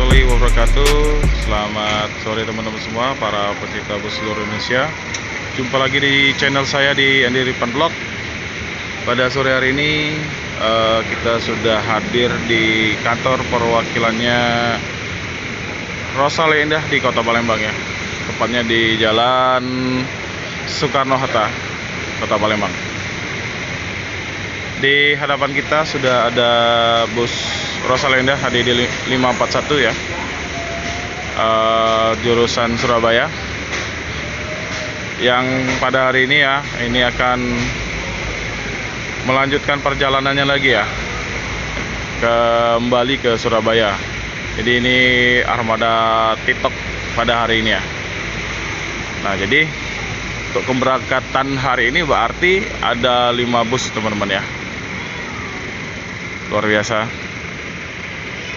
warahmatullahi wabarakatuh. Selamat sore teman-teman semua, para pecinta bus seluruh Indonesia. Jumpa lagi di channel saya di Andi Ripan Vlog. Pada sore hari ini kita sudah hadir di kantor perwakilannya Rosalia di Kota Palembang ya. Tepatnya di Jalan Soekarno-Hatta, Kota Palembang. Di hadapan kita sudah ada bus Rosalia HDD 541 ya, jurusan Surabaya, yang pada hari ini ya, ini akan melanjutkan perjalanannya lagi ya, kembali ke Surabaya. Jadi ini armada TikTok pada hari ini ya. Nah, jadi untuk keberangkatan hari ini berarti ada 5 bus teman-teman ya, luar biasa.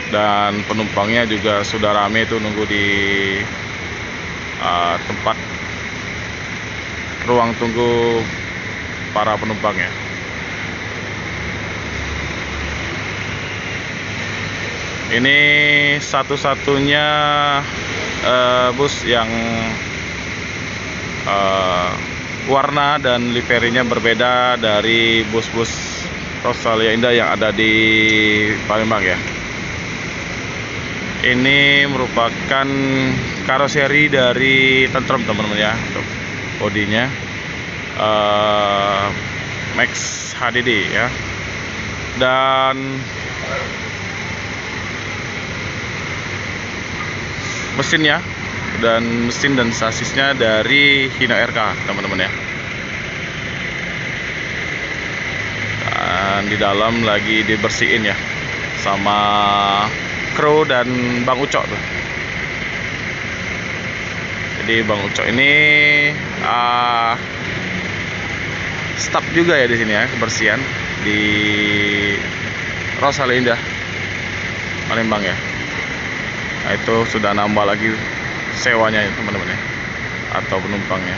Dan penumpangnya juga sudah rame itu nunggu di tempat ruang tunggu para penumpangnya. Ini satu-satunya bus yang warna dan liverinya berbeda dari bus-bus Rosalia Indah yang ada di Palembang ya. Ini merupakan karoseri dari Tentrem teman-teman ya, untuk bodinya Max HDD ya, dan mesin dan sasisnya dari Hino RK teman-teman ya. Dan di dalam lagi dibersihin ya sama kru dan Bang Ucok tuh. Jadi Bang Ucok ini staf juga ya di sini ya, kebersihan di Rosalia Indah Palembang ya. Nah, itu sudah nambah lagi sewanya ya teman-teman ya, atau penumpangnya.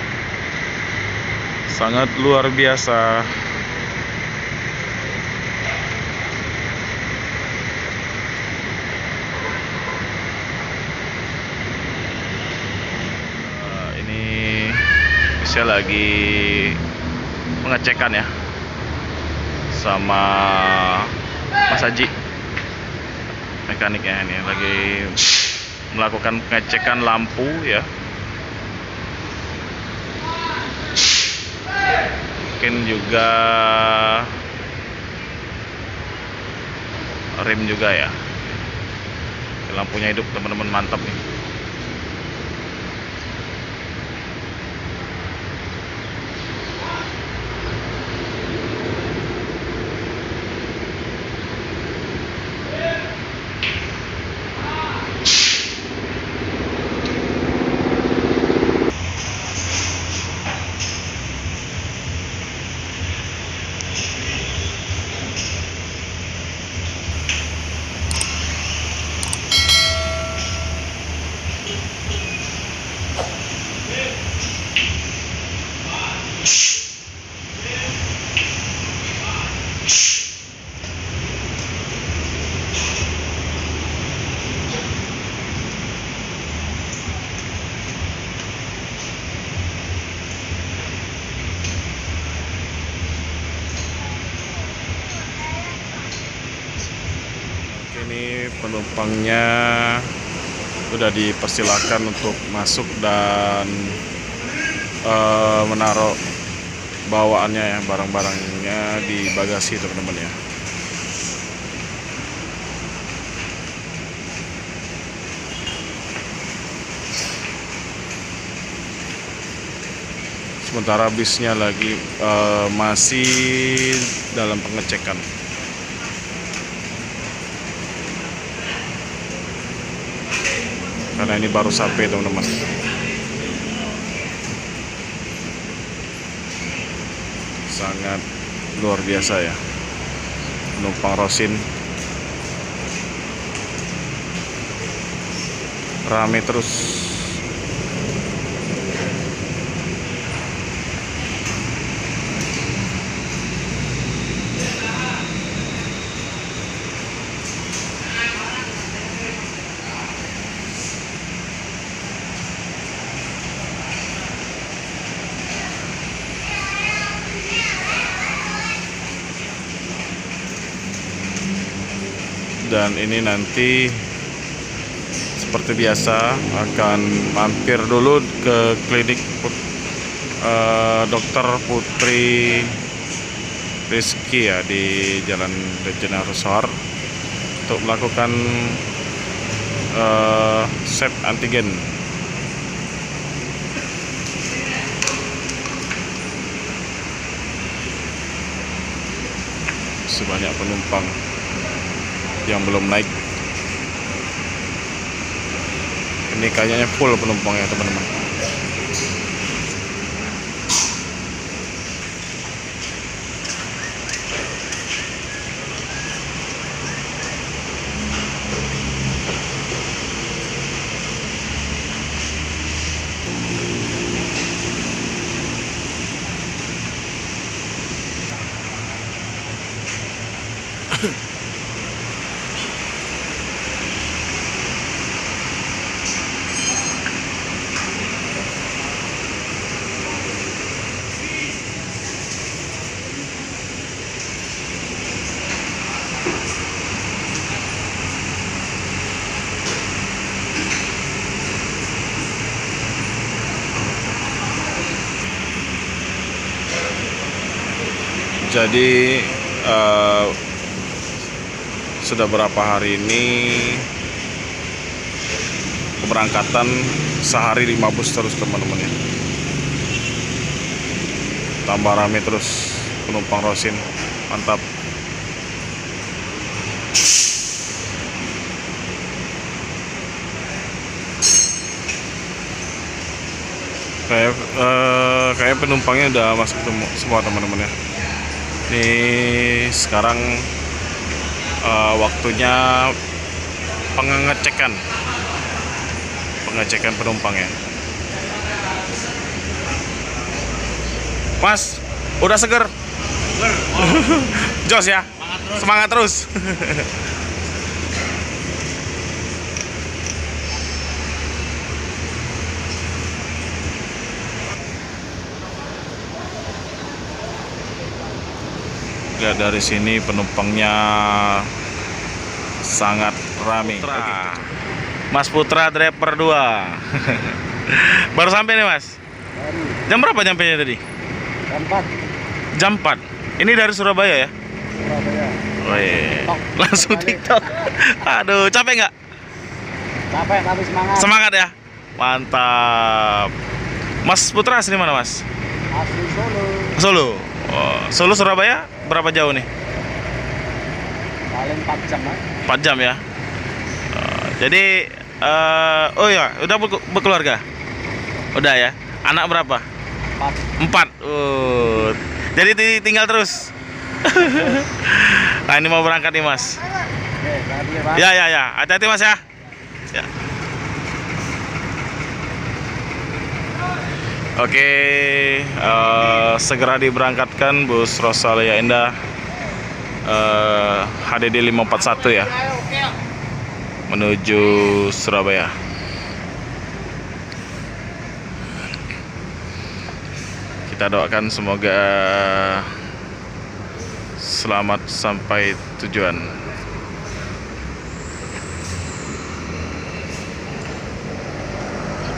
Sangat luar biasa. Saya lagi pengecekan ya sama Mas Haji, mekaniknya ini lagi melakukan pengecekan lampu ya. Mungkin juga rem juga ya. Lampunya hidup teman-teman, mantap nih. Ini penumpangnya sudah dipersilakan untuk masuk dan menaruh bawaannya ya, barang-barangnya di bagasi teman-teman ya. Sementara bisnya lagi masih dalam pengecekan. Karena ini baru sampai teman-teman. Sangat luar biasa ya, penumpang Rosin rame terus. Dan ini nanti seperti biasa akan mampir dulu ke klinik Dokter Putri Rizky ya di Jalan Legenda Rusor untuk melakukan swab antigen. Sebanyak penumpang yang belum naik. Ini kayaknya full penumpangnya teman-teman. Jadi sudah berapa hari ini keberangkatan sehari 5 bus terus teman-teman ya. Tambah rame terus penumpang Rosin, mantap. Kayak penumpangnya udah masuk semua teman-teman ya. Ini sekarang waktunya pengecekan penumpang ya. Mas, udah seger? Jos ya? Semangat terus. Lihat dari sini penumpangnya sangat ramai. Mas Putra driver 2. Baru sampai nih Mas? Jam berapa nyampenya tadi? Jam 4. Ini dari Surabaya ya? Surabaya. Wih, langsung TikTok. Aduh, capek nggak? Capek tapi semangat. Semangat ya? Mantap. Mas Putra asli mana Mas? Asli Solo. Solo. Oh, Solo Surabaya berapa jauh nih? Paling 4 jam Mas. 4 jam ya. Jadi oh ya, udah berkeluarga? Udah ya. Anak berapa? 4. Jadi tinggal terus. Nah, ini mau berangkat nih Mas. Oke, hati ya Mas. Ya. Hati-hati Mas ya. Ya. Oke, segera diberangkatkan bus Rosalia Indah HDD 541 ya, menuju Surabaya. Kita doakan semoga selamat sampai tujuan.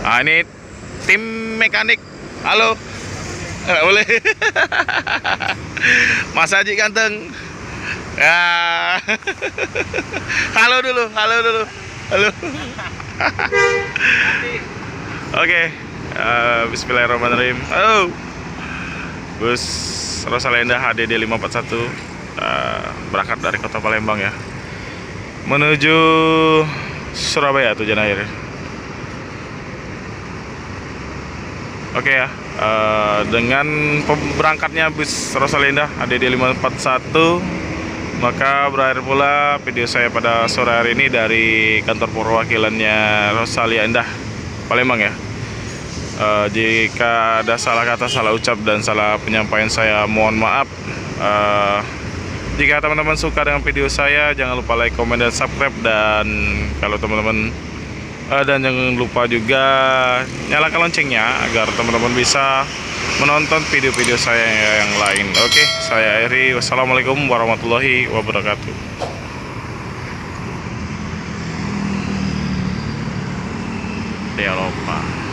Ah, ini tim mekanik. Halo. Nggak boleh. Mas Haji ganteng. Ya. Halo dulu. Halo. Oke. Bismillahirrahmanirrahim. Halo. Bus Rosalia Indah HDD 541 berangkat dari kota Palembang ya, menuju Surabaya tujuan akhir. Oke ya, dengan berangkatnya bus Rosalia Indah HDD 541, maka berakhir pula video saya pada sore hari ini dari kantor perwakilannya Rosalia Indah Palembang ya. Jika ada salah kata, salah ucap, dan salah penyampaian saya, mohon maaf. Jika teman-teman suka dengan video saya, jangan lupa like, komen, dan subscribe. Dan kalau teman-teman dan jangan lupa juga nyalakan loncengnya agar teman-teman bisa menonton video-video saya yang lain. Oke, saya akhiri. Wassalamualaikum warahmatullahi wabarakatuh. seperti Eropa.